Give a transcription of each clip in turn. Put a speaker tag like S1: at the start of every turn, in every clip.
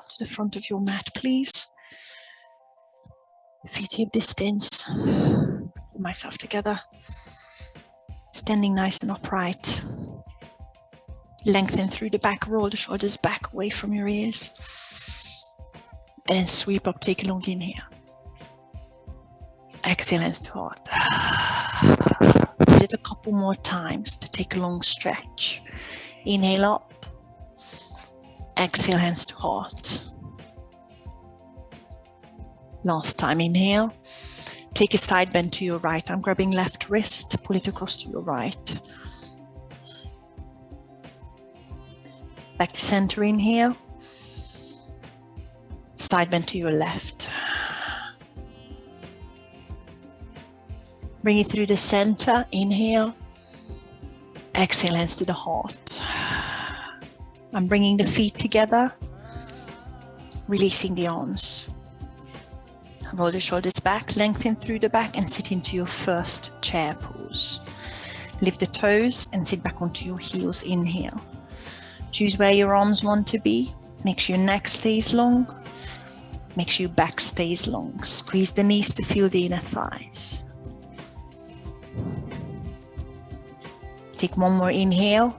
S1: to the front of your mat, please. Feet hip distance. Put myself together. Standing nice and upright. Lengthen through the back, roll the shoulders back away from your ears. And then sweep up, take a long inhale. Exhale, hands to heart. Do it a couple more times to take a long stretch. Inhale up. Exhale, hands to heart. Last time, inhale. Take a side bend to your right. I'm grabbing left wrist, pull it across to your right. Back to center, inhale. Side bend to your left. Bring it through the center, inhale. Exhale, hands to the heart. I'm bringing the feet together, releasing the arms. Roll the shoulders back, lengthen through the back and sit into your first chair pose. Lift the toes and sit back onto your heels, inhale. Choose where your arms want to be. Make sure your neck stays long. Make sure your back stays long. Squeeze the knees to feel the inner thighs. Take one more inhale.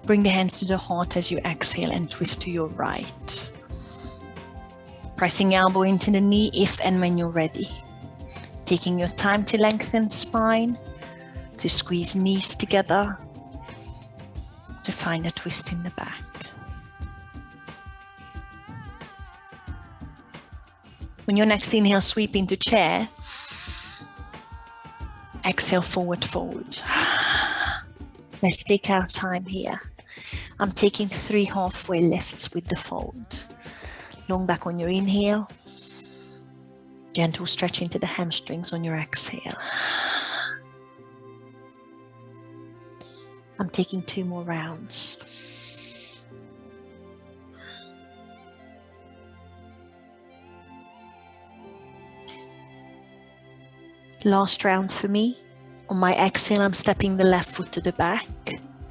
S1: Bring the hands to the heart as you exhale and twist to your right. Pressing elbow into the knee if and when you're ready. Taking your time to lengthen spine, to squeeze knees together, to find a twist in the back. When your next inhale, sweep into chair. Exhale, forward fold. Let's take our time here. I'm taking 3 halfway lifts with the fold. Long back on your inhale. Gentle stretch into the hamstrings on your exhale. I'm taking 2 more rounds. Last round for me. On my exhale, I'm stepping the left foot to the back,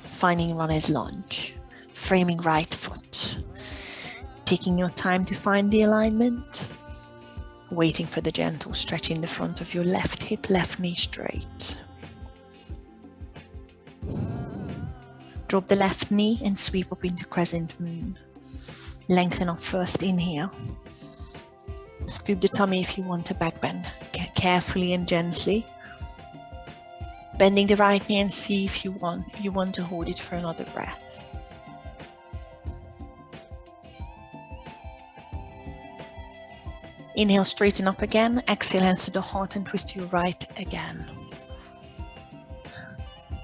S1: finding runner's lunge, framing right foot. Taking your time to find the alignment, waiting for the gentle stretch in the front of your left hip, left knee straight. Drop the left knee and sweep up into crescent moon. Lengthen up first, inhale. Scoop the tummy if you want to back bend, carefully and gently. Bending the right knee and see if you want to hold it for another breath. Inhale, straighten up again. Exhale, hands to the heart and twist to your right again.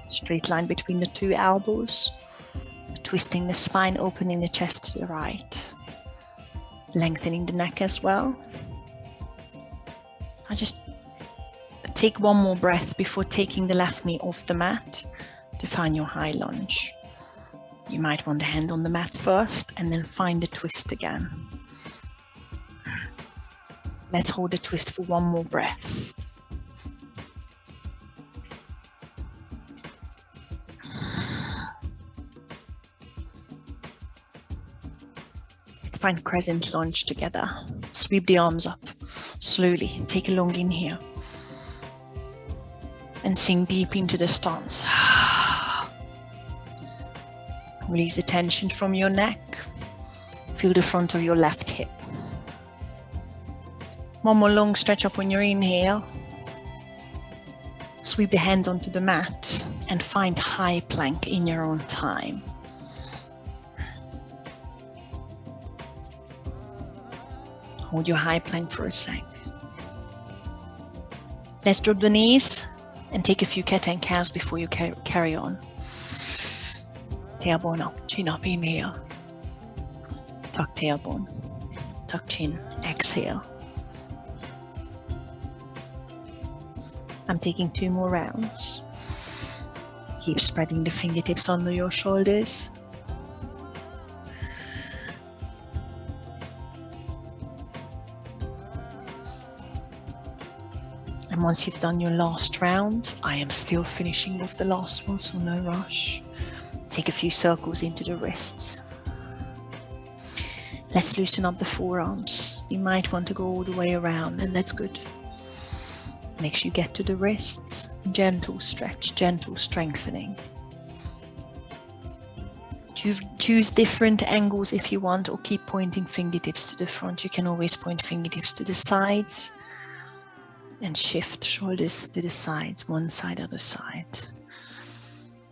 S1: Straight line between the 2 elbows. Twisting the spine, opening the chest to the right. Lengthening the neck as well. I just take one more breath before taking the left knee off the mat to find your high lunge. You might want the hand on the mat first and then find the twist again. Let's hold the twist for one more breath. Let's find crescent lunge together. Sweep the arms up slowly and take a long inhale. And sink deep into the stance. Release the tension from your neck. Feel the front of your left hip. One more long stretch up on your inhale. Sweep the hands onto the mat and find high plank in your own time. Hold your high plank for a sec. Let's drop the knees and take a few cat and cows before you carry on. Tailbone up, chin up, inhale. Tuck tailbone, tuck chin, exhale. I'm taking 2 more rounds. Keep spreading the fingertips under your shoulders. And once you've done your last round, I am still finishing with the last one, so no rush. Take a few circles into the wrists. Let's loosen up the forearms. You might want to go all the way around, and that's good. Make sure you get to the wrists. Gentle stretch, gentle strengthening. Choose different angles if you want, or keep pointing fingertips to the front. You can always point fingertips to the sides and shift shoulders to the sides, one side, other side.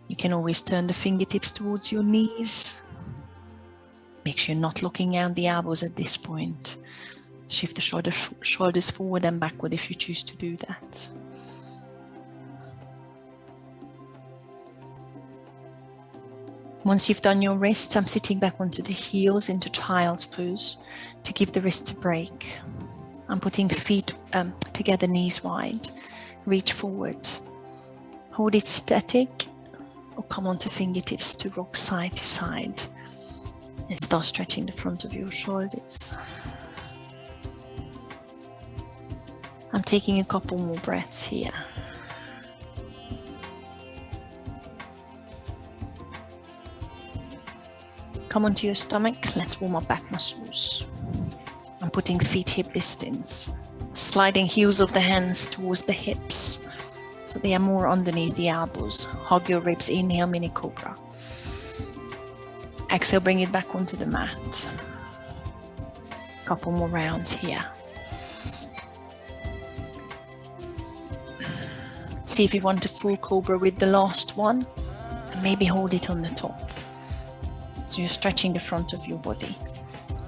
S1: You can always turn the fingertips towards your knees. Make sure you're not looking out the elbows at this point. Shift the shoulders forward and backward if you choose to do that. Once you've done your wrists, I'm sitting back onto the heels into child's pose to give the wrists a break. I'm putting feet together, knees wide. Reach forward. Hold it static, or come onto fingertips to rock side to side. And start stretching the front of your shoulders. I'm taking a couple more breaths here. Come onto your stomach. Let's warm up back muscles. I'm putting feet hip distance. Sliding heels of the hands towards the hips so they are more underneath the elbows. Hug your ribs. Inhale, mini cobra. Exhale, bring it back onto the mat. Couple more rounds here. See if you want a full cobra with the last one, and maybe hold it on the top. So you're stretching the front of your body,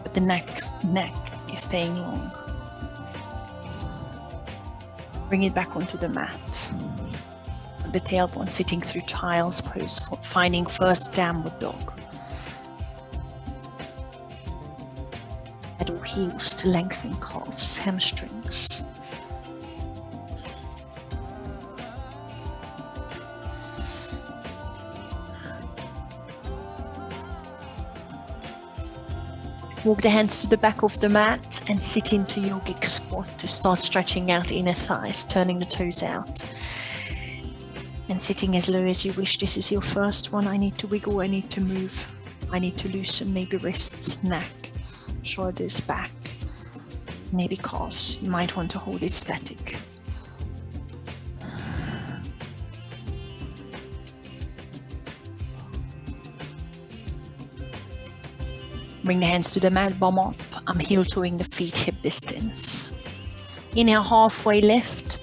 S1: but the neck is staying long. Bring it back onto the mat. The tailbone sitting through child's pose, finding first downward dog. Pedal heels to lengthen calves, hamstrings. Walk the hands to the back of the mat and sit into yogic squat to start stretching out inner thighs, turning the toes out. And sitting as low as you wish. This is your first one. I need to wiggle, I need to move. I need to loosen maybe wrists, neck, shoulders, back, maybe calves. You might want to hold it static. Bring the hands to the mat, bum up. I'm heel toeing the feet hip distance. Inhale, halfway lift.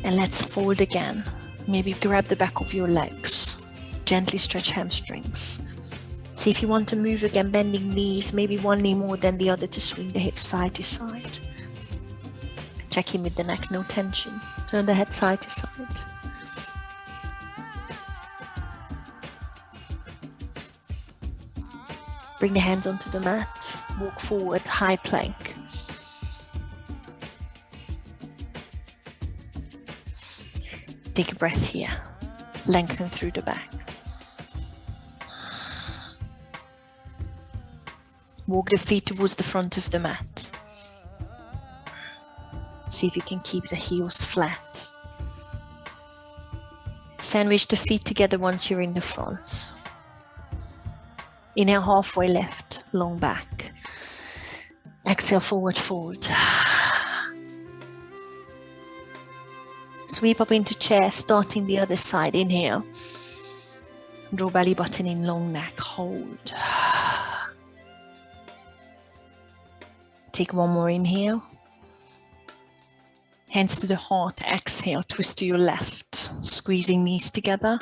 S1: And let's fold again. Maybe grab the back of your legs. Gently stretch hamstrings. See if you want to move again, bending knees, maybe one knee more than the other to swing the hips side to side. Check in with the neck, no tension. Turn the head side to side. Bring the hands onto the mat, walk forward, high plank. Take a breath here, lengthen through the back. Walk the feet towards the front of the mat. See if you can keep the heels flat. Sandwich the feet together once you're in the front. Inhale, halfway left, long back. Exhale, forward fold. Sweep up into chair, starting the other side. Inhale. Draw belly button in, long neck. Hold. Take one more inhale. Hands to the heart. Exhale, twist to your left. Squeezing knees together.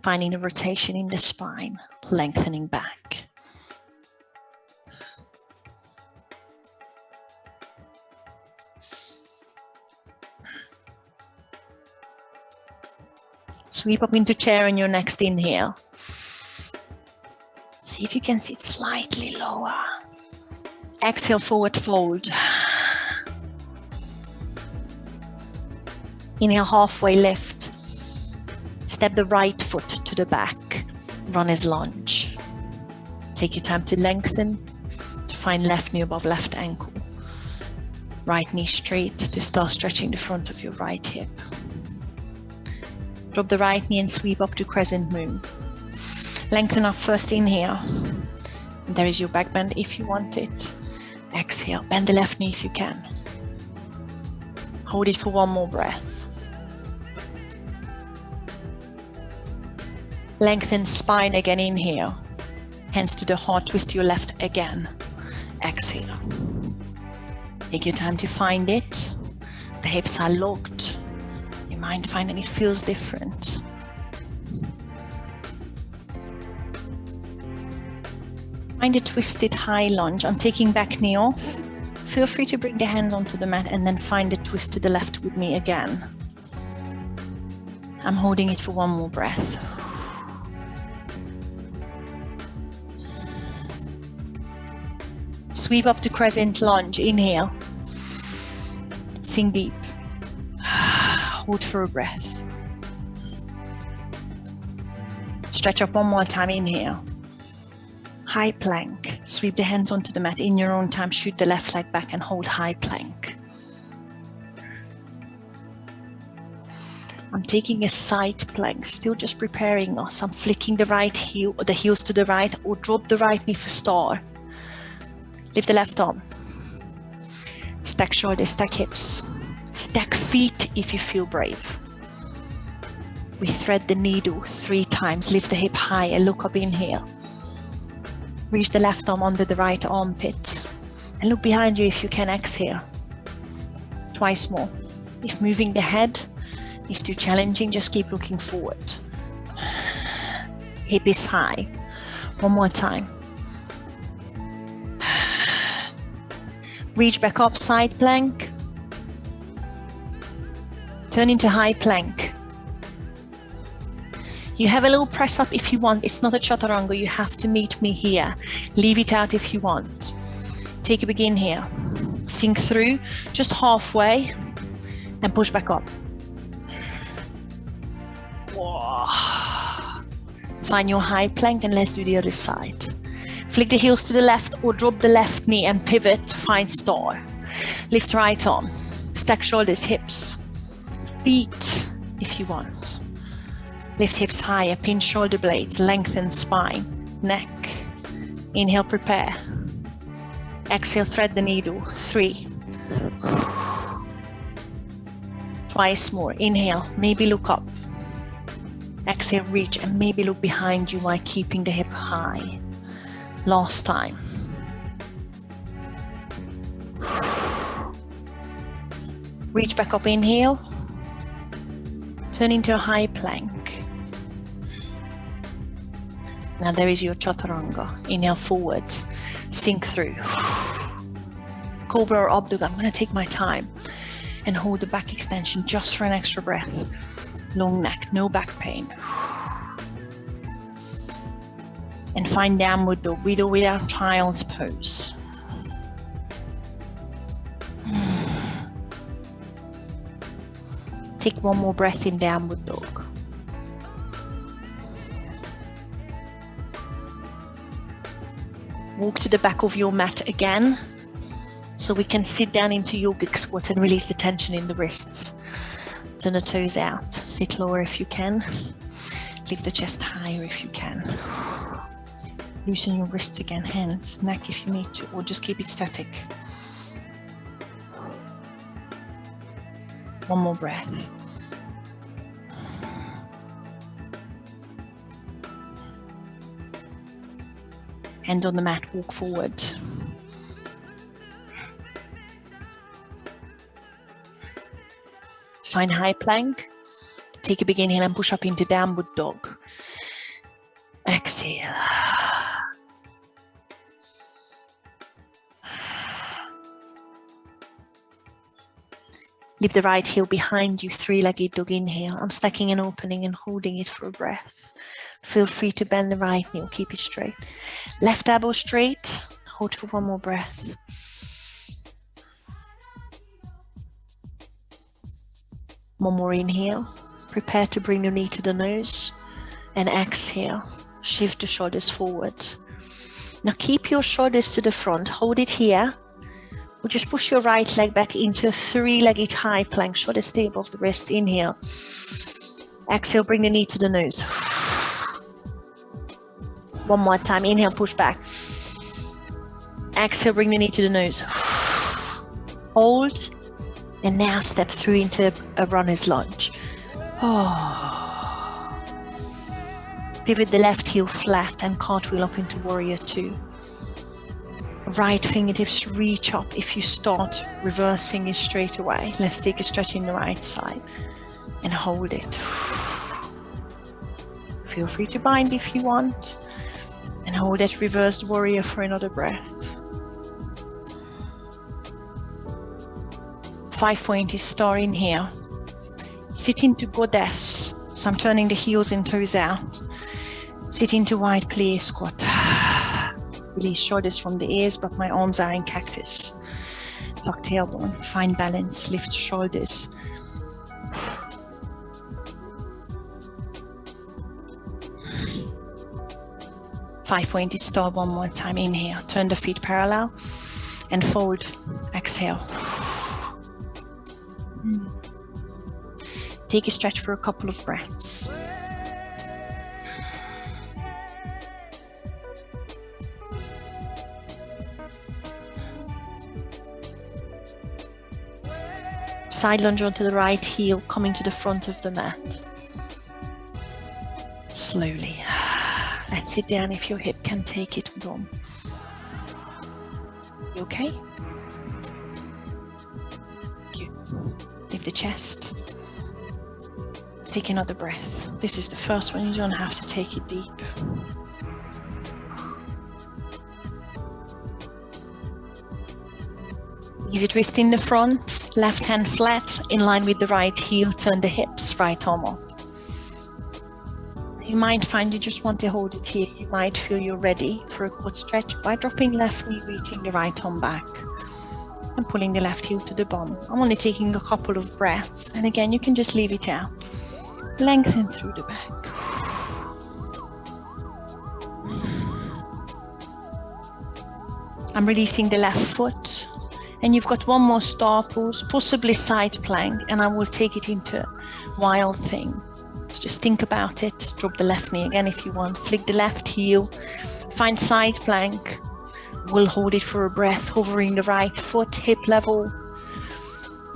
S1: Finding the rotation in the spine. Lengthening back. Sweep up into chair on your next inhale. See if you can sit slightly lower. Exhale, forward fold. Inhale, halfway lift. Step the right foot to the back. Runner's lunge. Take your time to lengthen, to find left knee above left ankle. Right knee straight to start stretching the front of your right hip. Drop the right knee and sweep up to crescent moon. Lengthen up first inhale. There is your back bend if you want it. Exhale, bend the left knee if you can. Hold it for one more breath. Lengthen spine again, inhale. Hands to the heart, twist your left again. Exhale. Take your time to find it. The hips are locked. You might find that it feels different. Find a twisted high lunge. I'm taking back knee off. Feel free to bring the hands onto the mat and then find a twist to the left with me again. I'm holding it for one more breath. Sweep up to crescent lunge. Inhale. Sink deep. Hold for a breath. Stretch up one more time. Inhale. High plank. Sweep the hands onto the mat. In your own time, shoot the left leg back and hold high plank. I'm taking a side plank, still just preparing us. I'm flicking the right heel, or the heels to the right, or drop the right knee for star. Lift the left arm. Stack shoulders, stack hips. Stack feet if you feel brave. We thread the needle 3 times. Lift the hip higher, look up, inhale. Reach the left arm under the right armpit. And look behind you if you can, exhale. Twice more. If moving the head is too challenging, just keep looking forward. Hip is high. One more time. Reach back up, side plank. Turn into high plank. You have a little press up if you want. It's not a chaturanga. You have to meet me here. Leave it out if you want. Take a big inhale. Sink through just halfway and push back up. Whoa. Find your high plank and let's do the other side. Flick the heels to the left or drop the left knee and pivot to find star. Lift right arm. Stack shoulders, hips. Feet if you want. Lift hips higher, pinch shoulder blades, lengthen spine, neck. Inhale, prepare. Exhale, thread the needle. 3. Twice more. Inhale, maybe look up. Exhale, reach and maybe look behind you while keeping the hip high. Last time. Reach back up, inhale. Turn into a high plank. Now there is your chaturanga. Inhale forward, sink through. Cobra or Abdul. I'm going to take my time and hold the back extension just for an extra breath. Long neck, no back pain. And find downward dog with or without child's pose. Take one more breath in downward dog. Walk to the back of your mat again, so we can sit down into yogic squat and release the tension in the wrists. Turn the toes out. Sit lower if you can. Lift the chest higher if you can. Loosen your wrists again, hands, neck if you need to, or just keep it static. One more breath. Hands on the mat, walk forward. Find high plank. Take a big inhale and push up into downward dog. Exhale. Leave the right heel behind you, 3-legged dog, inhale. I'm stacking and opening and holding it for a breath. Feel free to bend the right knee or keep it straight. Left elbow straight, hold for one more breath. One more inhale. Prepare to bring your knee to the nose and exhale. Shift the shoulders forward. Now keep your shoulders to the front, hold it here. Or just push your right leg back into a 3-legged high plank. Shoulders stay above the wrist. Inhale. Exhale, bring the knee to the nose. One more time. Inhale, push back. Exhale, bring the knee to the nose. Hold. And now step through into a runner's lunge. Pivot the left heel flat and cartwheel up into warrior 2. Right fingertips reach up if you start reversing it straight away. Let's take a stretch in the right side and hold it. Feel free to bind if you want and hold that reversed warrior for another breath. 5-pointed star in here. Sit into goddess. So I'm turning the heels and toes out. Sit into wide plie squat. Release shoulders from the ears, but my arms are in cactus. Tuck tailbone. Find balance. Lift shoulders. Five-pointed star one more time. Inhale. Turn the feet parallel and fold. Exhale. Take a stretch for a couple of breaths. Side lunge onto the right heel, coming to the front of the mat. Slowly. Let's sit down if your hip can take it, Dom. You okay? Lift the chest. Take another breath. This is the first one, you don't have to take it deep. Easy twist in the front, left hand flat, in line with the right heel, turn the hips, right arm up. You might find you just want to hold it here. You might feel you're ready for a good stretch by dropping left knee, reaching the right arm back. And pulling the left heel to the bum. I'm only taking a couple of breaths, and again you can just leave it out. Lengthen through the back. I'm releasing the left foot, and you've got one more star pose, possibly side plank, and I will take it into wild thing. So just think about it. Drop the left knee again if you want. Flick the left heel. Find side plank. We'll hold it for a breath, hovering the right foot hip level.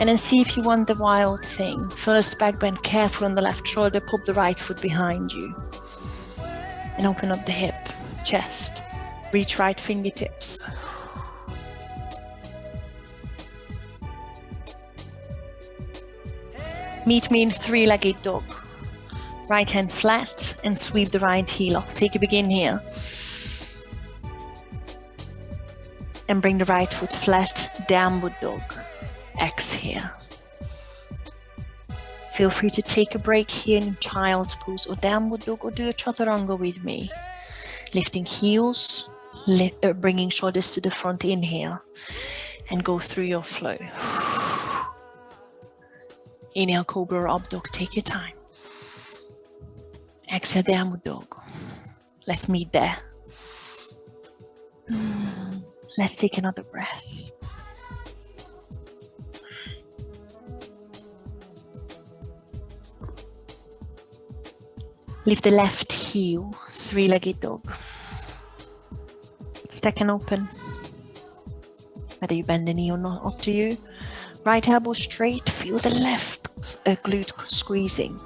S1: And then see if you want the wild thing. First back bend, careful on the left shoulder, pop the right foot behind you. And open up the hip, chest. Reach right fingertips. Meet me in three-legged dog. Right hand flat and sweep the right heel up. Take a begin here. And bring the right foot flat, downward dog. Exhale. Feel free to take a break here in child's pose or downward dog, or do a chaturanga with me. Lifting heels, bringing shoulders to the front, inhale, and go through your flow. Inhale, cobra or up dog, take your time. Exhale, downward dog. Let's meet there. Let's take another breath. Lift the left heel, three-legged dog. Stack and open. Whether you bend the knee or not, up to you. Right elbow straight, feel the left glute squeezing.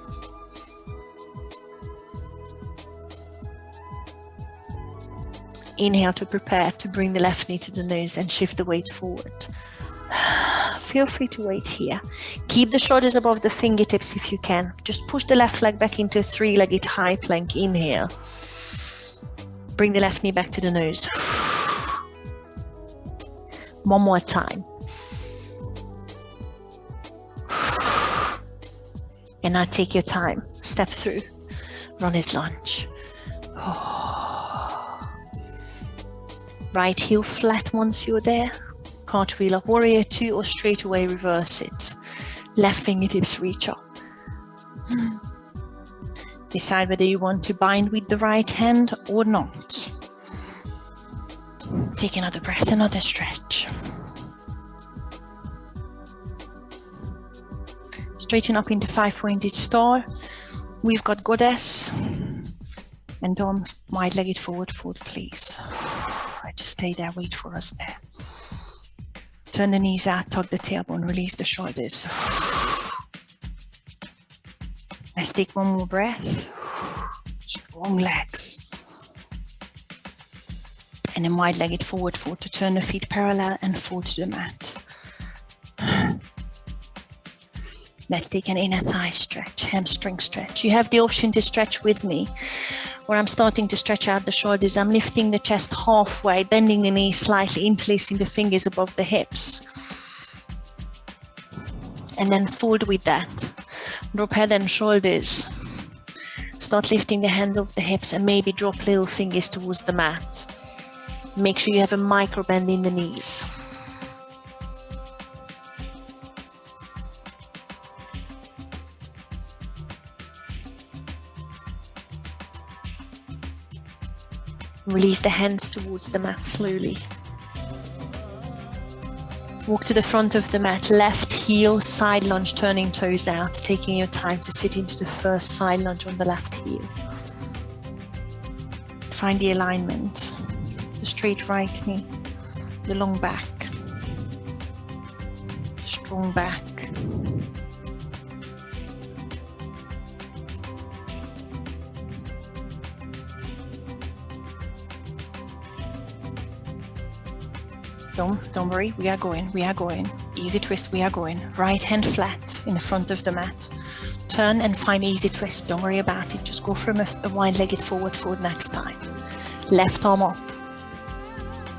S1: Inhale to prepare to bring the left knee to the nose and shift the weight forward. Feel free to wait here. Keep the shoulders above the fingertips if you can. Just push the left leg back into a three-legged high plank. Inhale. Bring the left knee back to the nose. One more time. And now take your time. Step through. Runner's lunge. Right heel flat once you're there. Cartwheel up, warrior 2, or straight away reverse it. Left fingertips reach up. Decide whether you want to bind with the right hand or not. Take another breath, another stretch. Straighten up into 5-pointed star. We've got goddess. And Dom, wide-legged forward fold, please. Just stay there, wait for us there. Turn the knees out, tug the tailbone, release the shoulders. Let's take one more breath. Strong legs. And then wide-legged forward fold to turn the feet parallel and fold to the mat. Let's take an inner thigh stretch, hamstring stretch. You have the option to stretch with me. Where I'm starting to stretch out the shoulders, I'm lifting the chest halfway, bending the knees slightly, interlacing the fingers above the hips. And then fold with that. Drop head and shoulders. Start lifting the hands off the hips and maybe drop little fingers towards the mat. Make sure you have a micro bend in the knees. Release the hands towards the mat slowly. Walk to the front of the mat, left heel, side lunge, turning toes out, taking your time to sit into the first side lunge on the left heel. Find the alignment, the straight right knee, the long back, the strong back. Don't worry, we are going. Easy twist, we are going. Right hand flat in the front of the mat. Turn and find easy twist, don't worry about it. Just go for a wide-legged forward fold next time. Left arm up.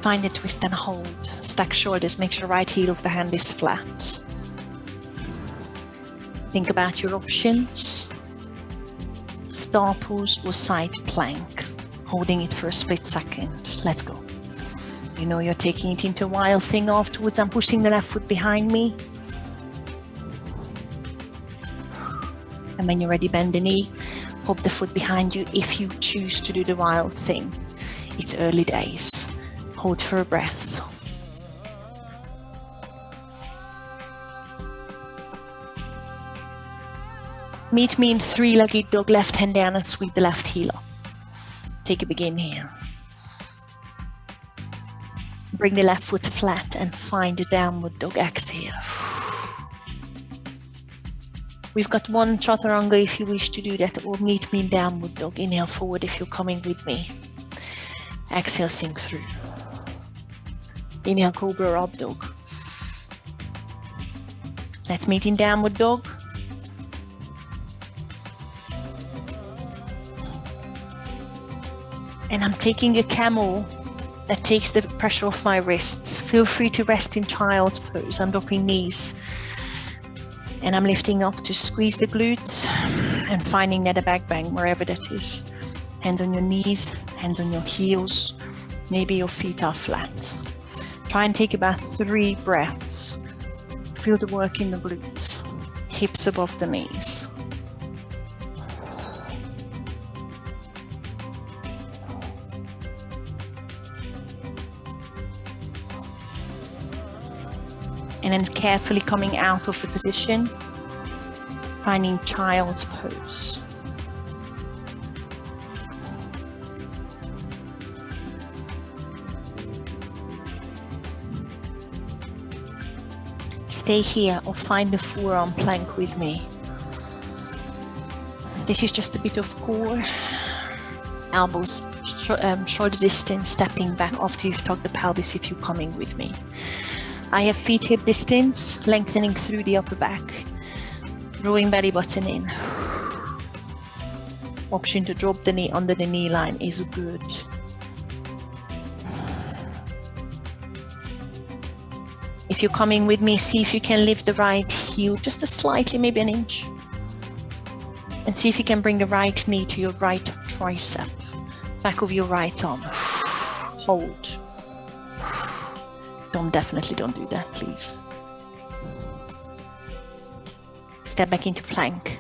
S1: Find a twist and hold. Stack shoulders, make sure right heel of the hand is flat. Think about your options. Star pose or side plank. Holding it for a split second. Let's go. You know you're taking it into a wild thing afterwards. I'm pushing the left foot behind me. And when you're ready, bend the knee, pop the foot behind you if you choose to do the wild thing. It's early days. Hold for a breath. Meet me in three-legged dog, left hand down and sweep the left heel up. Take a big inhale. Bring the left foot flat and find a downward dog, exhale. We've got one chaturanga if you wish to do that, or meet me in downward dog. Inhale forward if you're coming with me. Exhale, sink through. Inhale, cobra up dog. Let's meet in downward dog. And I'm taking a camel that takes the pressure off my wrists. Feel free to rest in child's pose. I'm dropping knees. And I'm lifting up to squeeze the glutes and finding that a back bang, wherever that is. Hands on your knees, hands on your heels. Maybe your feet are flat. Try and take about 3 breaths. Feel the work in the glutes. Hips above the knees. And then carefully coming out of the position, finding child's pose. Stay here or find the forearm plank with me. This is just a bit of core, elbows, shoulder distance, stepping back after you've tucked the pelvis if you're coming with me. I have feet hip distance, lengthening through the upper back, drawing belly button in. Option to drop the knee under the knee line is good. If you're coming with me, see if you can lift the right heel just a slightly, maybe an inch. And see if you can bring the right knee to your right tricep, back of your right arm. Hold. Definitely don't do that, please. Step back into plank.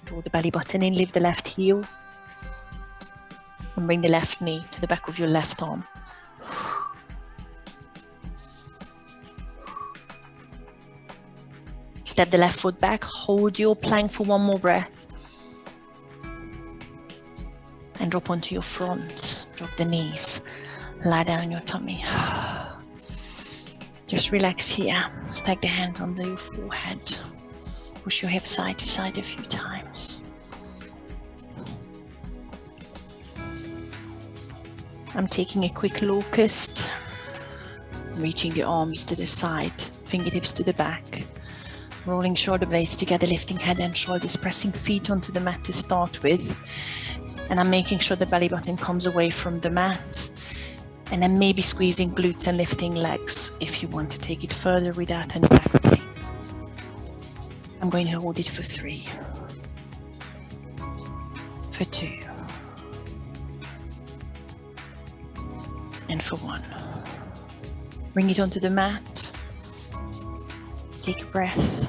S1: Draw the belly button in, lift the left heel. And bring the left knee to the back of your left arm. Step the left foot back, hold your plank for one more breath. and drop onto your front. Drop the knees, lie down on your tummy. Just relax here. Stack the hands under your forehead. Push your hips side to side a few times. I'm taking a quick locust, reaching the arms to the side, fingertips to the back, rolling shoulder blades together, lifting head and shoulders, pressing feet onto the mat to start with. And I'm making sure the belly button comes away from the mat. And then maybe squeezing glutes and lifting legs if you want to take it further without any back pain. I'm going to hold it for 3, for 2, and for 1. Bring it onto the mat. Take a breath.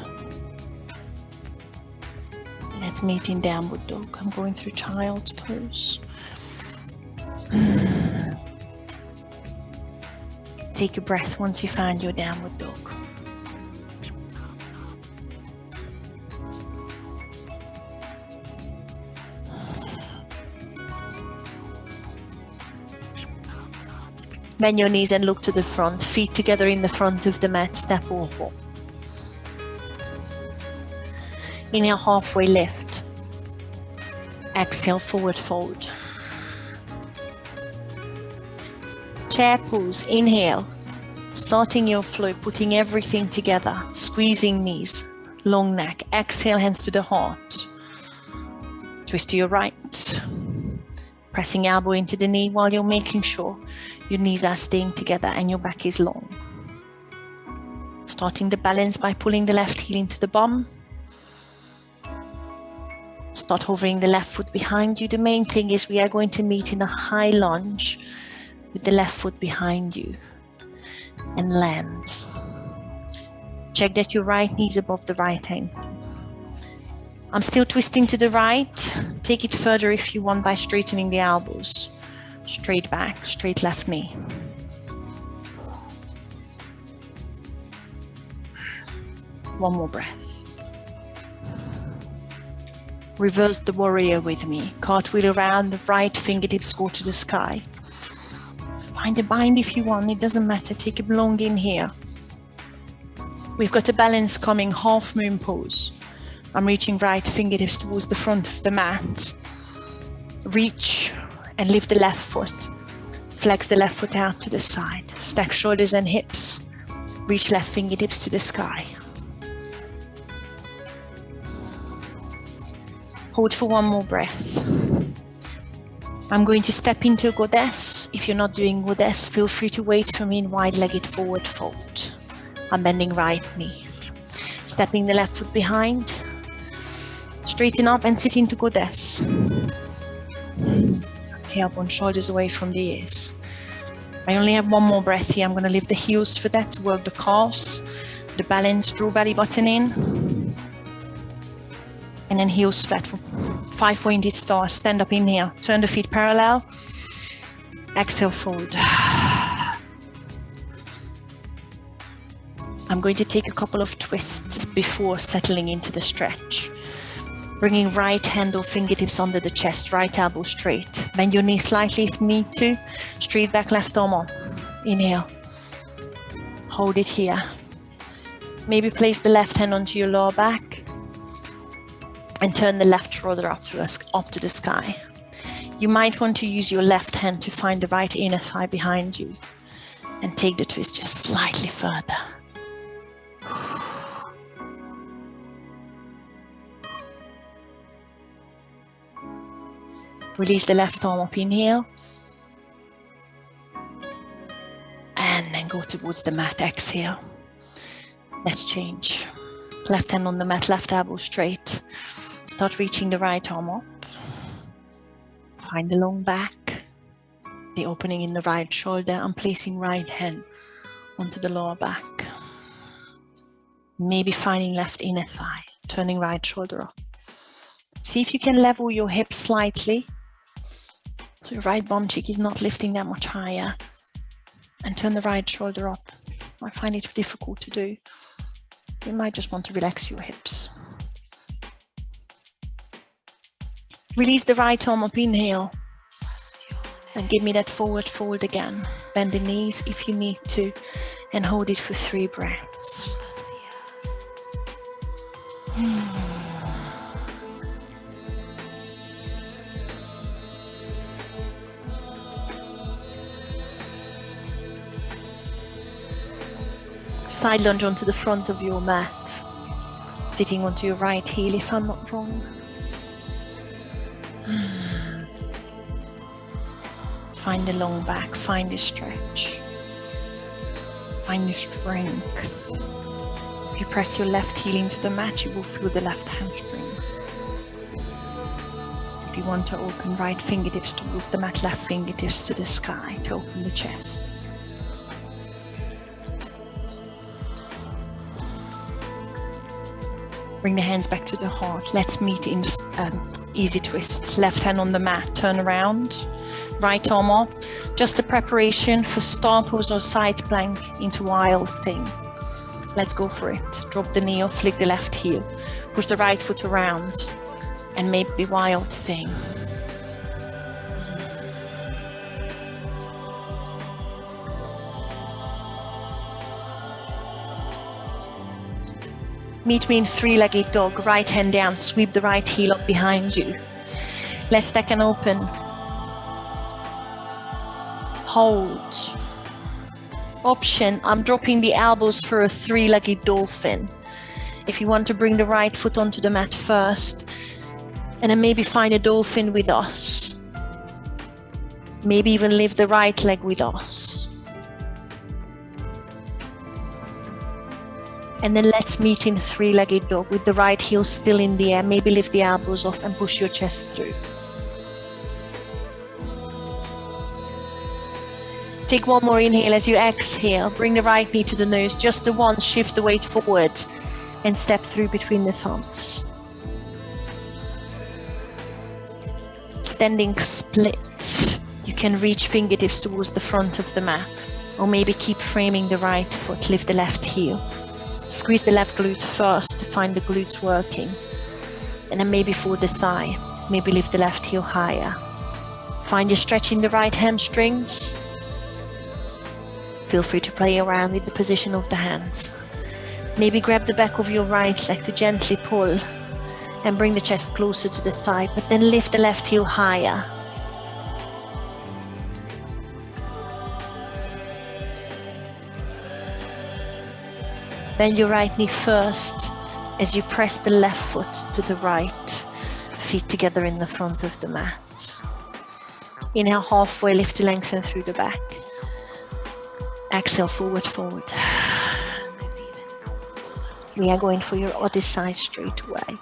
S1: Let's meet in downward dog. I'm going through child's pose. Take a breath once you find your downward dog. Bend your knees and look to the front, feet together in the front of the mat, step over. Inhale, halfway lift. Exhale, forward fold. Chair pose, inhale. Starting your flow, putting everything together, squeezing knees, long neck. Exhale, hands to the heart. Twist to your right. Pressing elbow into the knee while you're making sure your knees are staying together and your back is long. Starting the balance by pulling the left heel into the bum. Start hovering the left foot behind you. The main thing is we are going to meet in a high lunge with the left foot behind you and land. Check that your right knee is above the right ankle. I'm still twisting to the right. Take it further if you want by straightening the elbows. Straight back, straight left knee. One more breath. Reverse the warrior with me. Cartwheel around, the right fingertips go to the sky. Find a bind if you want, it doesn't matter. Take a long inhale. We've got a balance coming, half moon pose. I'm reaching right fingertips towards the front of the mat. Reach and lift the left foot. Flex the left foot out to the side. Stack shoulders and hips. Reach left fingertips to the sky. Hold for one more breath. I'm going to step into a goddess. If you're not doing goddess, feel free to wait for me in wide-legged forward fold. I'm bending right knee. Stepping the left foot behind. Straighten up and sit into goddess. Tuck tailbone, shoulders away from the ears. I only have one more breath here. I'm going to lift the heels for that to work the calves. The balance, draw belly button in. And then heels flat. 5-pointed star. Stand up, inhale. Turn the feet parallel. Exhale, fold. I'm going to take a couple of twists before settling into the stretch. Bringing right hand or fingertips under the chest, right elbow straight. Bend your knee slightly if need to. Straight back, left arm on. Inhale. Hold it here. Maybe place the left hand onto your lower back and turn the left shoulder up to the sky. You might want to use your left hand to find the right inner thigh behind you and take the twist just slightly further. Release the left arm up, inhale. And then go towards the mat, exhale. Let's change. Left hand on the mat, left elbow straight. Start reaching the right arm up. Find the long back, the opening in the right shoulder. I'm placing right hand onto the lower back. Maybe finding left inner thigh, turning right shoulder up. See if you can level your hips slightly. So your right bum cheek is not lifting that much higher. And turn the right shoulder up. I find it difficult to do. You might just want to relax your hips. Release the right arm up, inhale. And give me that forward fold again. Bend the knees if you need to, and hold it for 3 breaths. Side lunge onto the front of your mat, sitting onto your right heel if I'm not wrong. Find the long back, find the stretch, find the strength. If you press your left heel into the mat, you will feel the left hamstrings. If you want to open right fingertips towards the mat, left fingertips to the sky to open the chest. Bring the hands back to the heart. Let's meet in easy twist. Left hand on the mat, turn around. Right arm up. Just a preparation for star pose or side plank into wild thing. Let's go for it. Drop the knee or flick the left heel. Push the right foot around and maybe wild thing. Meet me in 3-legged dog, right hand down, sweep the right heel up behind you. Let's stack and open. Hold. Option, I'm dropping the elbows for a 3-legged dolphin. If you want to bring the right foot onto the mat first, and then maybe find a dolphin with us. Maybe even lift the right leg with us. And then let's meet in 3-legged dog with the right heel still in the air. Maybe lift the elbows off and push your chest through. Take one more inhale as you exhale. Bring the right knee to the nose. Just the once, shift the weight forward and step through between the thumbs. Standing split. You can reach fingertips towards the front of the mat, or maybe keep framing the right foot, lift the left heel. Squeeze the left glute first to find the glutes working. And then maybe for the thigh, maybe lift the left heel higher. Find your stretch in the right hamstrings. Feel free to play around with the position of the hands. Maybe grab the back of your right leg to gently pull and bring the chest closer to the thigh, but then lift the left heel higher. Bend your right knee first as you press the left foot to the right, feet together in the front of the mat. Inhale, halfway lift to lengthen through the back. Exhale, forward fold. We are going for your other side straight away.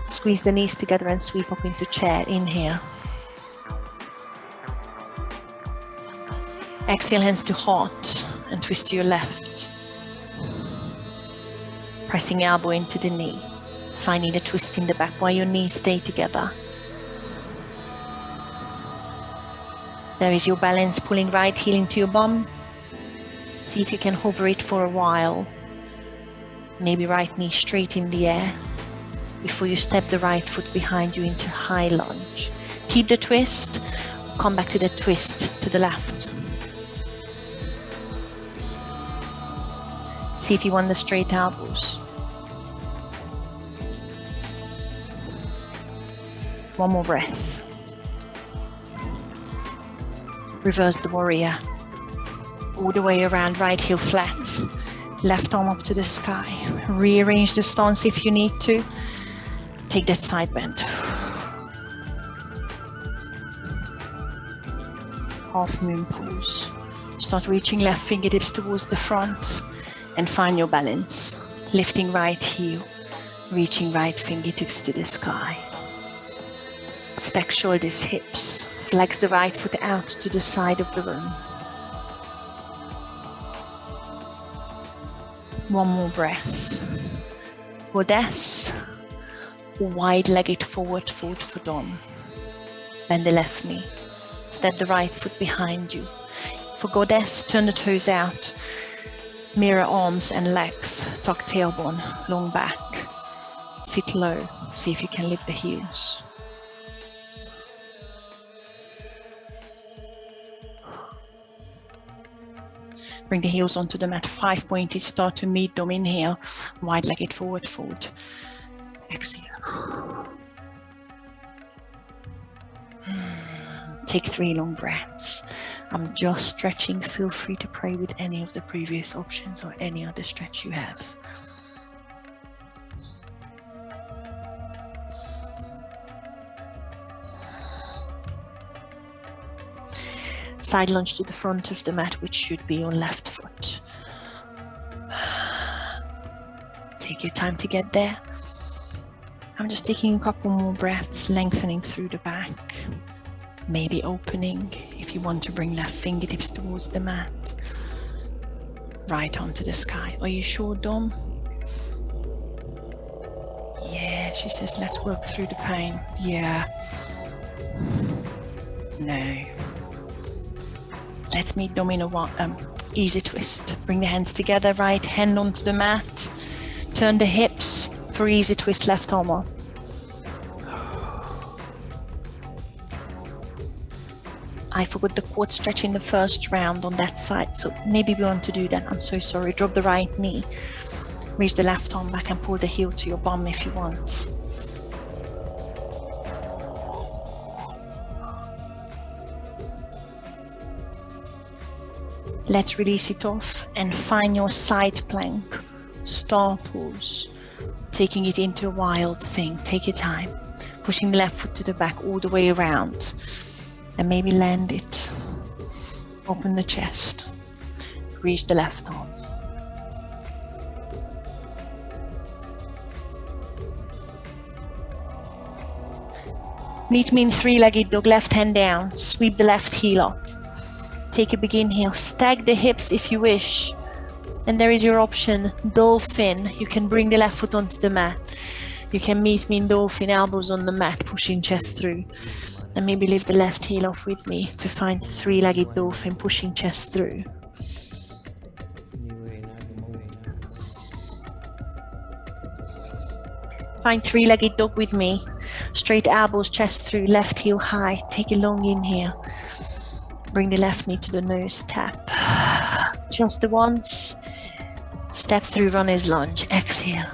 S1: Squeeze the knees together and sweep up into chair. Inhale. Exhale, hands to heart and twist to your left. Pressing elbow into the knee, finding the twist in the back while your knees stay together. There is your balance, pulling right heel into your bum. See if you can hover it for a while. Maybe right knee straight in the air before you step the right foot behind you into high lunge. Keep the twist, come back to the twist to the left. See if you want the straight elbows. One more breath. Reverse the warrior. All the way around, right heel flat. Left arm up to the sky. Rearrange the stance if you need to. Take that side bend. Half moon pose. Start reaching left fingertips towards the front and find your balance. Lifting right heel, reaching right fingertips to the sky. Stack shoulders, hips. Flex the right foot out to the side of the room. One more breath. Goddess, wide-legged forward fold for dawn. Bend the left knee. Step the right foot behind you. For goddess, turn the toes out. Mirror arms and legs. Tuck tailbone, long back. Sit low. See if you can lift the heels. Bring the heels onto the mat, 5 pointed start to meet them. Inhale, wide-legged forward fold. Exhale. Take 3 long breaths. I'm just stretching. Feel free to pray with any of the previous options or any other stretch you have. Side lunge to the front of the mat, which should be your left foot. Take your time to get there. I'm just taking a couple more breaths, lengthening through the back. Maybe opening if you want to bring left fingertips towards the mat. Right onto the sky. Are you sure, Dom? Yeah, she says, let's work through the pain. Yeah. No. Let's meet Dom in a easy twist. Bring the hands together, right hand onto the mat. Turn the hips for easy twist, left arm up. I forgot the quad stretch in the first round on that side, so maybe we want to do that. I'm so sorry. Drop the right knee, reach the left arm back and pull the heel to your bum if you want. Let's release it off and find your side plank, star pose, taking it into a wild thing. Take your time, pushing the left foot to the back all the way around. And maybe land it. Open the chest. Reach the left arm. Meet me in 3-legged dog. Left hand down. Sweep the left heel up. Take a big inhale. Stack the hips if you wish. And there is your option, dolphin. You can bring the left foot onto the mat. You can meet me in dolphin, elbows on the mat, pushing chest through. And maybe lift the left heel off with me to find 3-legged dolphin, pushing chest through. Find 3-legged dog with me. Straight elbows, chest through, left heel high. Take a long inhale. Bring the left knee to the nose, tap. Just the once. Step through runner's lunge, exhale.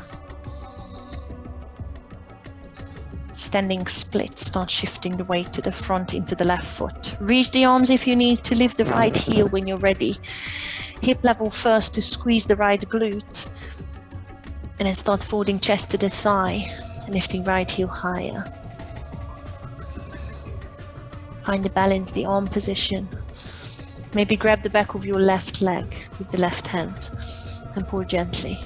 S1: Standing split, start shifting the weight to the front into the left foot. Reach the arms if you need to, lift the right heel when you're ready. Hip level first to squeeze the right glute. And then start folding chest to the thigh, lifting right heel higher. Find the balance, the arm position. Maybe grab the back of your left leg with the left hand and pull gently.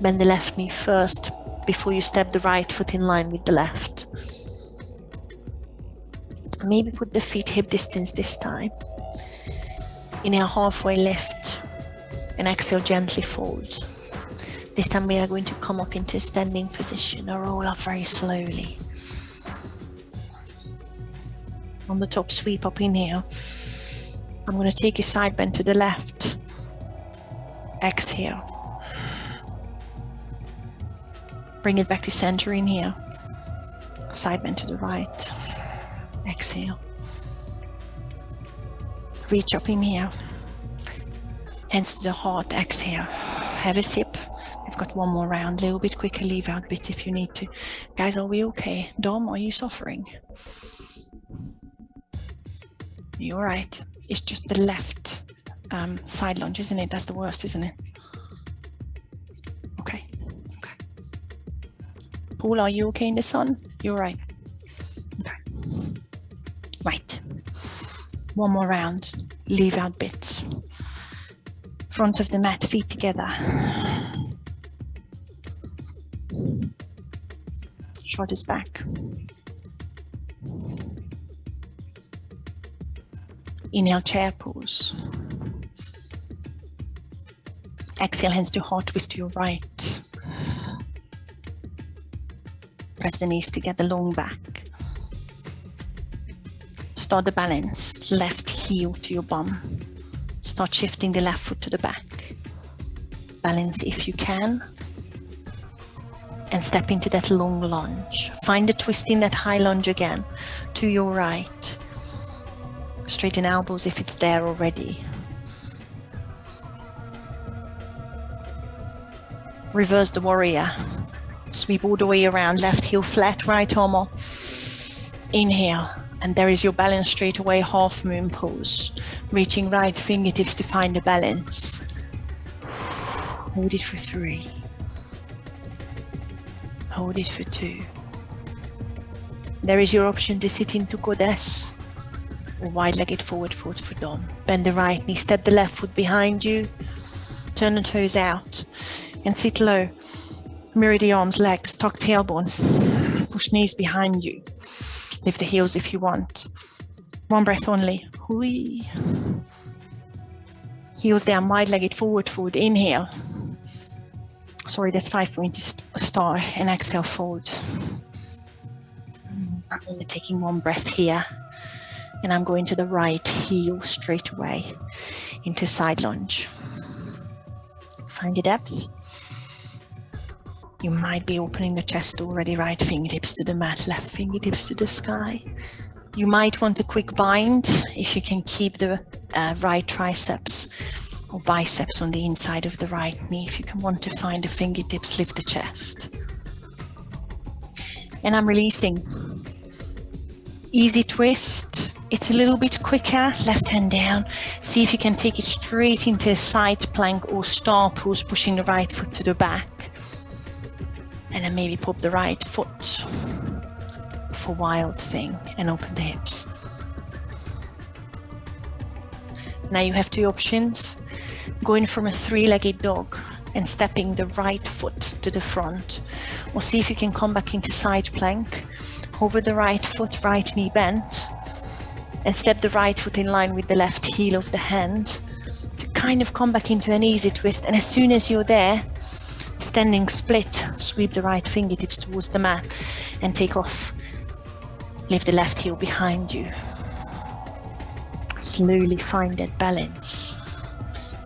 S1: Bend the left knee first before you step the right foot in line with the left. Maybe put the feet hip distance this time. Inhale, halfway lift, and exhale, gently fold. This time we are going to come up into a standing position or roll up very slowly. On the top, sweep up, inhale. I'm going to take a side bend to the left. Exhale. Bring it back to center, inhale. Side bend to the right. Exhale. Reach up, inhale. Hands to the heart, exhale. Have a sip. We've got one more round, a little bit quicker, leave out bits if you need to. Guys, are we okay? Dom, are you suffering? You're all right. It's just the left side lunge, isn't it? That's the worst, isn't it? Okay. Okay. Paul, are you okay in the sun? You're right. Okay. Right. One more round. Leave out bits. Front of the mat, feet together. Shoulders back. Inhale, chair pose. Exhale, hands to heart, twist to your right. Press the knees together, long back. Start the balance, left heel to your bum. Start shifting the left foot to the back. Balance if you can. and step into that long lunge. Find a twist in that high lunge again to your right. Straighten elbows if it's there already. Reverse the warrior. Sweep all the way around, left heel flat, right arm up. Inhale, and there is your balance straight away, half moon pose. Reaching right fingertips to find the balance. Hold it for 3. Hold it for 2. There is your option to sit into goddess or wide-legged forward fold for dom. Bend the right knee, step the left foot behind you, turn the toes out and sit low. Mirror the arms, legs, tuck tailbones, push knees behind you. Lift the heels if you want. One breath only. Hui. Heels down, wide-legged forward fold. Inhale. Sorry, that's 5-point star. And exhale, fold. I'm only taking one breath here. And I'm going to the right heel straight away into side lunge. Find your depth. You might be opening the chest already, right fingertips to the mat, left fingertips to the sky. You might want a quick bind if you can keep the right triceps or biceps on the inside of the right knee. If you can want to find the fingertips, lift the chest. And I'm releasing. Easy twist. It's a little bit quicker. Left hand down. See if you can take it straight into a side plank or star pose, pushing the right foot to the back. And then maybe pop the right foot for wild thing and open the hips. Now you have 2 options. Going from a 3-legged dog and stepping the right foot to the front. Or see if you can come back into side plank. Hover the right foot, right knee bent. And step the right foot in line with the left heel of the hand. To kind of come back into an easy twist. And as soon as you're there, standing split, sweep the right fingertips towards the mat and take off. Lift the left heel behind you. Slowly find that balance.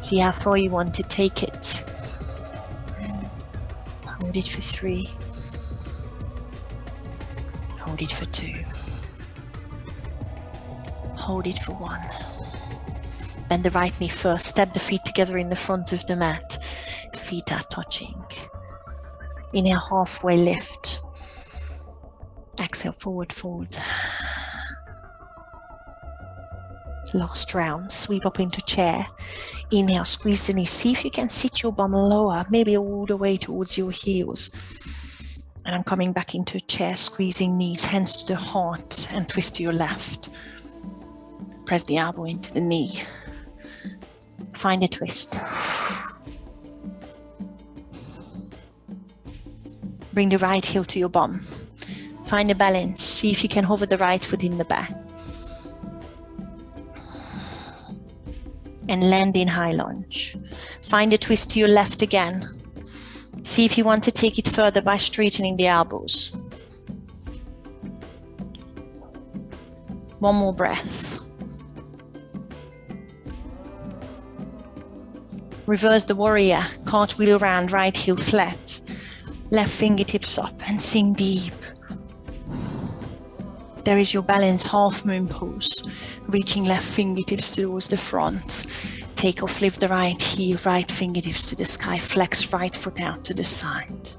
S1: See how far you want to take it. Hold it for 3. Hold it for 2. Hold it for 1. Bend the right knee first. Step the feet together in the front of the mat. Feet are touching. Inhale, halfway lift. Exhale, forward fold. Last round, sweep up into chair. Inhale, squeeze the knees. See if you can sit your bum lower, maybe all the way towards your heels. And I'm coming back into chair, squeezing knees, hands to the heart, and twist to your left. Press the elbow into the knee. Find a twist. Bring the right heel to your bum. Find a balance. See if you can hover the right foot in the back. And land in high lunge. Find a twist to your left again. See if you want to take it further by straightening the elbows. One more breath. Reverse the warrior. Cartwheel around, right heel flat. Left fingertips up and sink deep. There is your balance, half moon pose. Reaching left fingertips towards the front. Take off, lift the right heel, right fingertips to the sky. Flex right foot out to the side.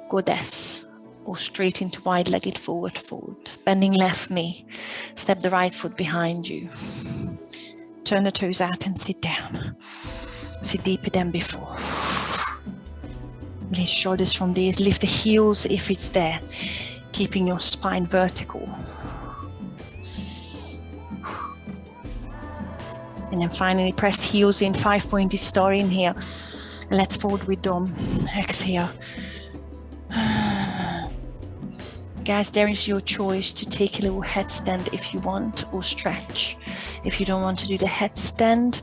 S1: Goddess, or straight into wide-legged forward fold. Bending left knee. Step the right foot behind you. Turn the toes out and sit down. Sit deeper than before. Release shoulders from these. Lift the heels if it's there. Keeping your spine vertical. And then finally press heels in, 5-pointed star. Inhale. Let's fold with dom. Exhale. Guys, there is your choice to take a little headstand if you want, or stretch. If you don't want to do the headstand,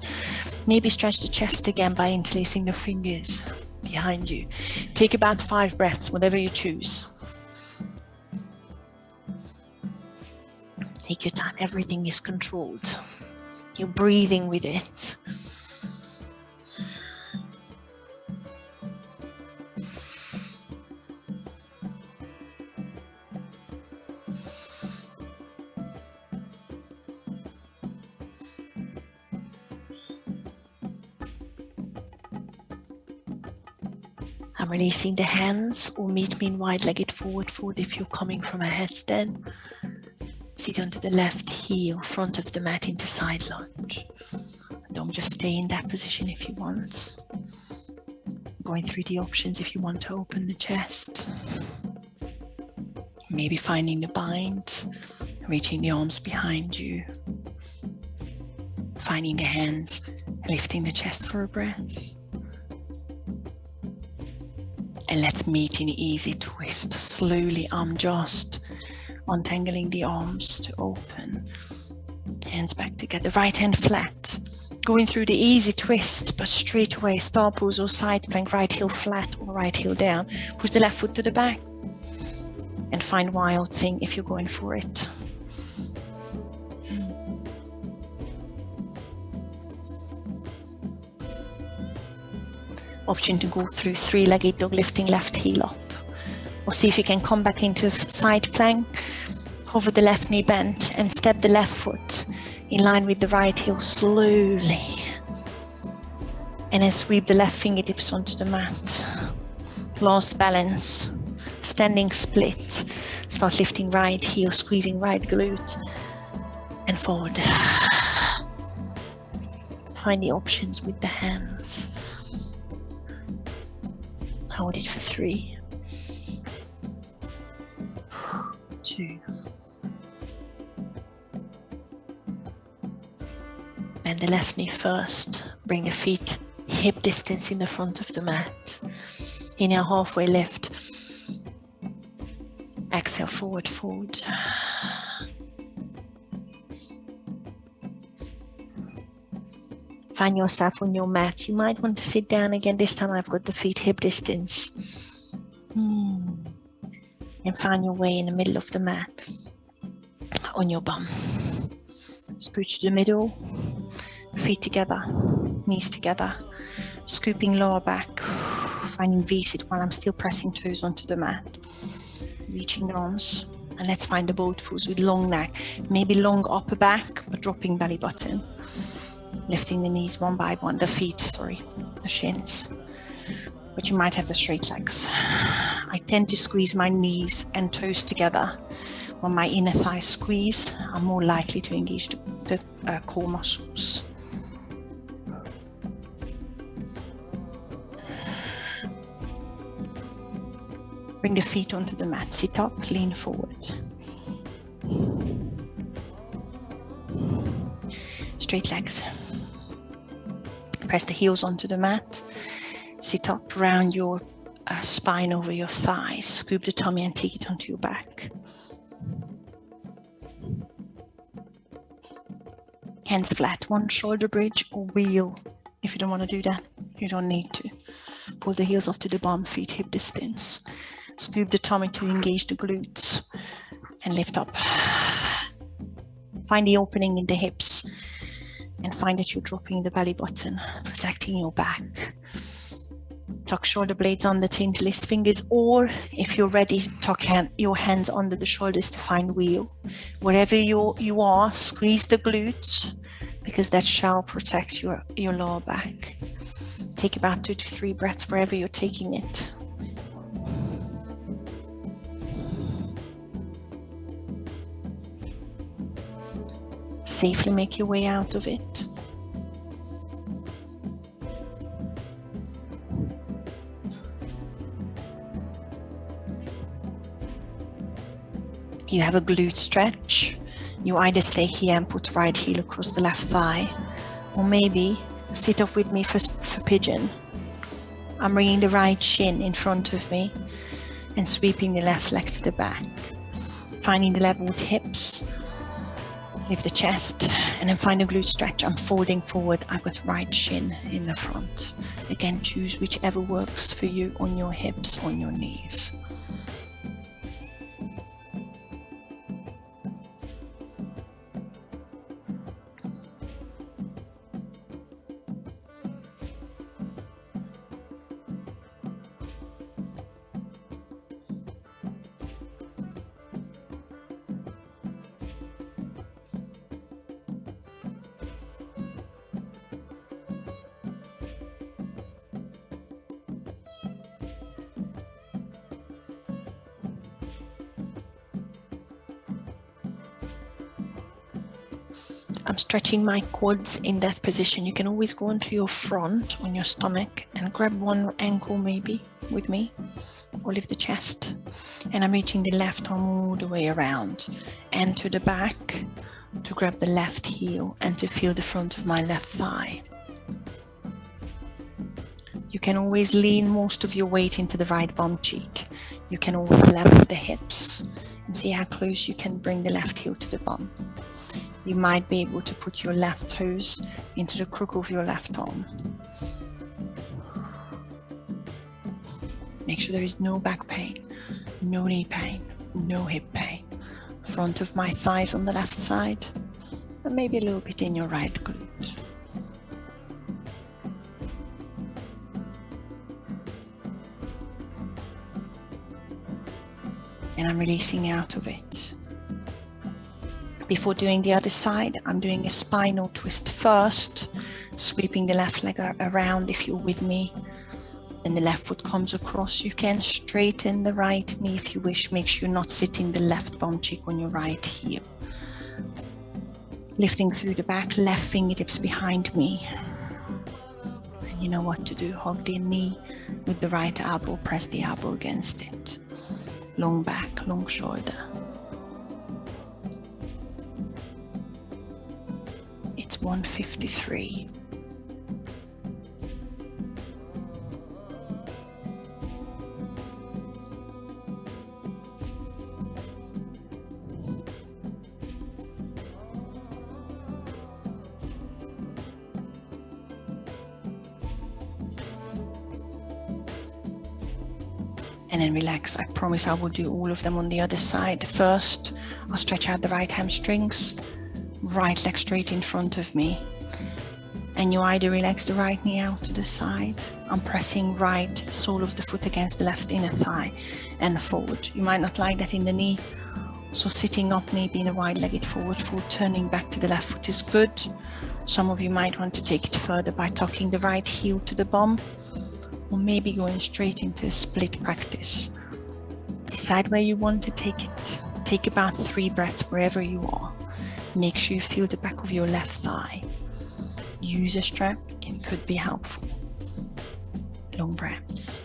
S1: maybe stretch the chest again by interlacing the fingers behind you. Take about 5 breaths, whatever you choose. Take your time, everything is controlled. You're breathing with it. I'm releasing the hands, or meet me in wide-legged forward fold if you're coming from a headstand. Sit onto the left heel, front of the mat into side lunge. Don't just stay in that position if you want. Going through the options if you want to open the chest. Maybe finding the bind, reaching the arms behind you. Finding the hands, lifting the chest for a breath. And let's meet in an easy twist. Slowly, I'm just untangling the arms to open. Hands back together, right hand flat. Going through the easy twist, but straight away, star pose or side plank, right heel flat or right heel down. Push the left foot to the back and find wild thing if you're going for it. Option to go through three-legged dog, lifting left heel up. Or see if you can come back into a side plank, hover the left knee bent and step the left foot in line with the right heel slowly. And then sweep the left fingertips onto the mat. Last balance, standing split. Start lifting right heel, squeezing right glute and forward. Find the options with the hands. Hold it for 3, 2. Bend the left knee first. Bring the feet hip distance in the front of the mat. Inhale, halfway lift. Exhale, forward fold. Find yourself on your mat. You might want to sit down again. This time I've got the feet hip distance. And find your way in the middle of the mat. On your bum. Scoot to the middle. Feet together. Knees together. Scooping lower back. Finding V-sit while I'm still pressing toes onto the mat. Reaching the arms. And let's find the boat pose with long neck. Maybe long upper back, but dropping belly button. Lifting the knees one by one, the shins. But you might have the straight legs. I tend to squeeze my knees and toes together. When my inner thighs squeeze, I'm more likely to engage the core muscles. Bring the feet onto the mat, sit up, lean forward. Straight legs. Press the heels onto the mat. Sit up, round your spine over your thighs. Scoop the tummy and take it onto your back. Hands flat, one shoulder bridge or wheel. If you don't want to do that, you don't need to. Pull the heels off to the bum, feet hip distance. Scoop the tummy to engage the glutes and lift up. Find the opening in the hips and find that you're dropping the belly button, protecting your back. Tuck shoulder blades under the interlaced fingers, or if you're ready, tuck your hands under the shoulders to find wheel. Wherever you are, squeeze the glutes because that shall protect your lower back. Take about 2 to 3 breaths wherever you're taking it. Safely make your way out of it. You have a glute stretch. You either stay here and put right heel across the left thigh, or maybe sit up with me for pigeon. I'm bringing the right shin in front of me and sweeping the left leg to the back. Finding the level with hips. Lift the chest and then find a glute stretch. I'm folding forward. I've got right shin in the front. Again, choose whichever works for you on your hips, on your knees. I'm stretching my quads in that position. You can always go onto your front on your stomach and grab one ankle maybe with me, or lift the chest. And I'm reaching the left arm all the way around and to the back to grab the left heel and to feel the front of my left thigh. You can always lean most of your weight into the right bum cheek. You can always level the hips and see how close you can bring the left heel to the bum. You might be able to put your left toes into the crook of your left arm. Make sure there is no back pain, no knee pain, no hip pain. Front of my thighs on the left side, and maybe a little bit in your right glute. And I'm releasing out of it. Before doing the other side, I'm doing a spinal twist first, sweeping the left leg around if you're with me. And the left foot comes across. You can straighten the right knee if you wish. Make sure you're not sitting the left bum cheek on your right heel. Lifting through the back, left fingertips behind me. And you know what to do. Hug the knee with the right elbow, press the elbow against it. Long back, long shoulder. It's 153. And then relax. I promise I will do all of them on the other side. First, I'll stretch out the right hamstrings, right leg straight in front of me. And you either relax the right knee out to the side. I'm pressing right sole of the foot against the left inner thigh and forward. You might not like that in the knee. So sitting up maybe in a wide-legged forward fold, turning back to the left foot is good. Some of you might want to take it further by tucking the right heel to the bum, or maybe going straight into a split practice. Decide where you want to take it. Take about 3 breaths wherever you are. Make sure you feel the back of your left thigh. Use a strap, it could be helpful. Long breaths.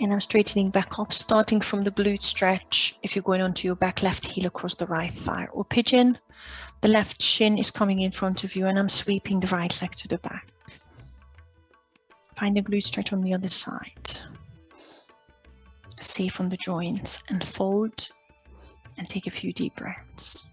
S1: And I'm straightening back up, starting from the glute stretch. If you're going onto your back, left heel across the right thigh, or pigeon, the left shin is coming in front of you and I'm sweeping the right leg to the back. Find the glute stretch on the other side. Safe on the joints and fold and take a few deep breaths.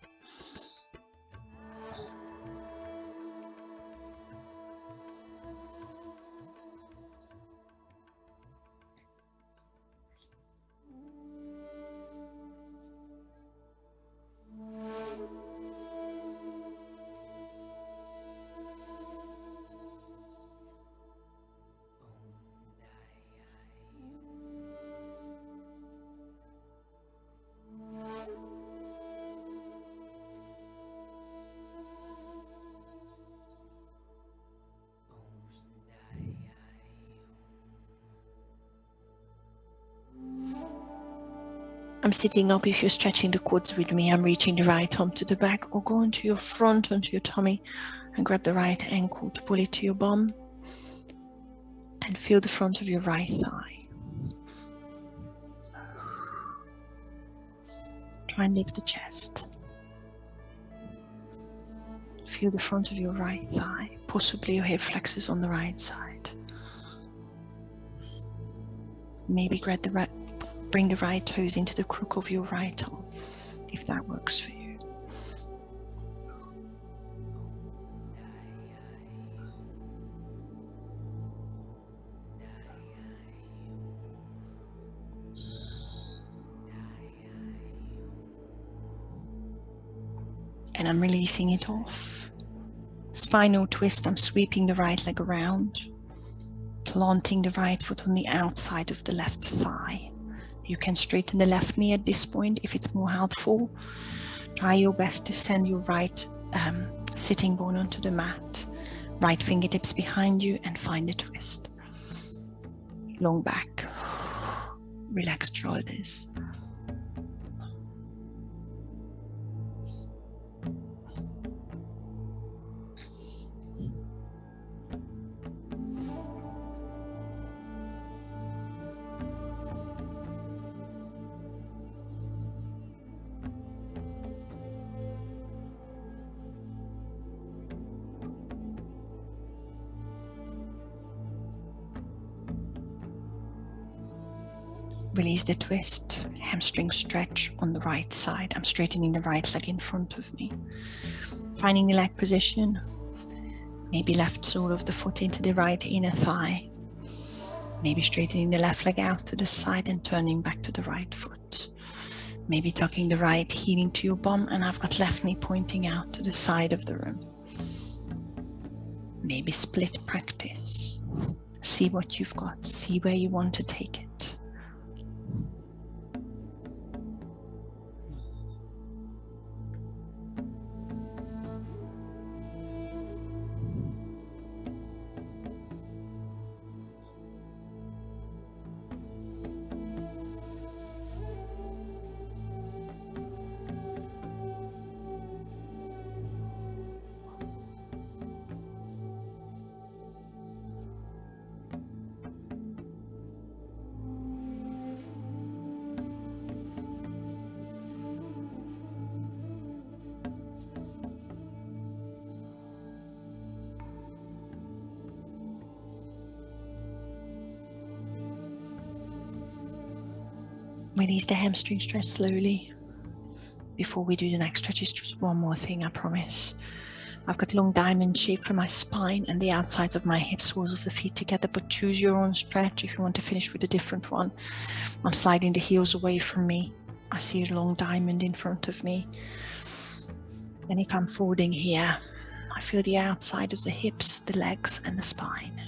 S1: I'm sitting up. If you're stretching the quads with me, I'm reaching the right arm to the back, or go onto your front, onto your tummy, and grab the right ankle to pull it to your bum, and feel the front of your right thigh. Try and lift the chest. Feel the front of your right thigh, possibly your hip flexors on the right side. Maybe bring the right toes into the crook of your right arm, if that works for you. And I'm releasing it off. Spinal twist, I'm sweeping the right leg around. Planting the right foot on the outside of the left thigh. You can straighten the left knee at this point if it's more helpful. Try your best to send your right sitting bone onto the mat. Right fingertips behind you and find a twist. Long back. Relaxed shoulders. Release the twist, hamstring stretch on the right side. I'm straightening the right leg in front of me. Finding the leg position, maybe left sole of the foot into the right inner thigh. Maybe straightening the left leg out to the side and turning back to the right foot. Maybe tucking the right heel into your bum and I've got left knee pointing out to the side of the room. Maybe split practice. See what you've got, see where you want to take it. Release the hamstring stretch slowly. Before we do the next stretch, just one more thing, I promise. I've got long diamond shape for my spine and the outsides of my hips, soles of the feet together, but choose your own stretch if you want to finish with a different one. I'm sliding the heels away from me. I see a long diamond in front of me. And if I'm folding here, I feel the outside of the hips, the legs and the spine.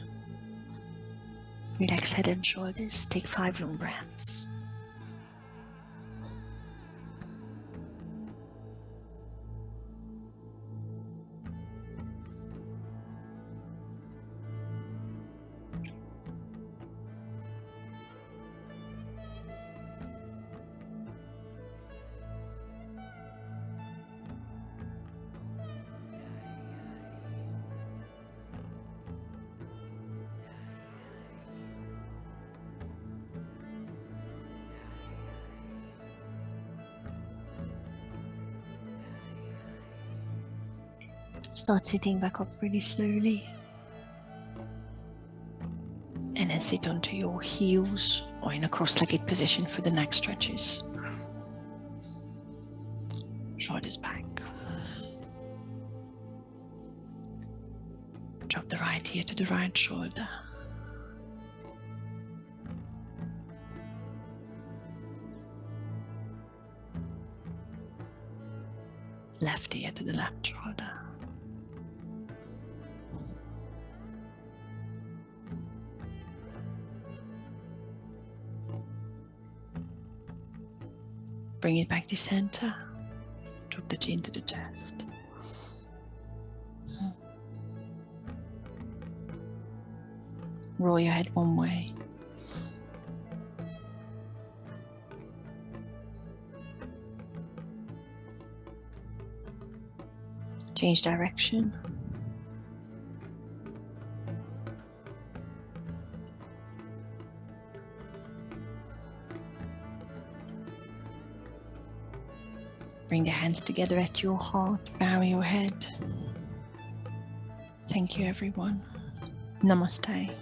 S1: Relax head and shoulders. Take 5 long breaths. Start sitting back up really slowly. And then sit onto your heels or in a cross-legged position for the next stretches. Shoulders back. Drop the right ear to the right shoulder. Left ear to the left shoulder. Bring it back to center. Drop the chin to the chest. Roll your head one way. Change direction. Bring the hands together at your heart, bow your head. Thank you, everyone. Namaste.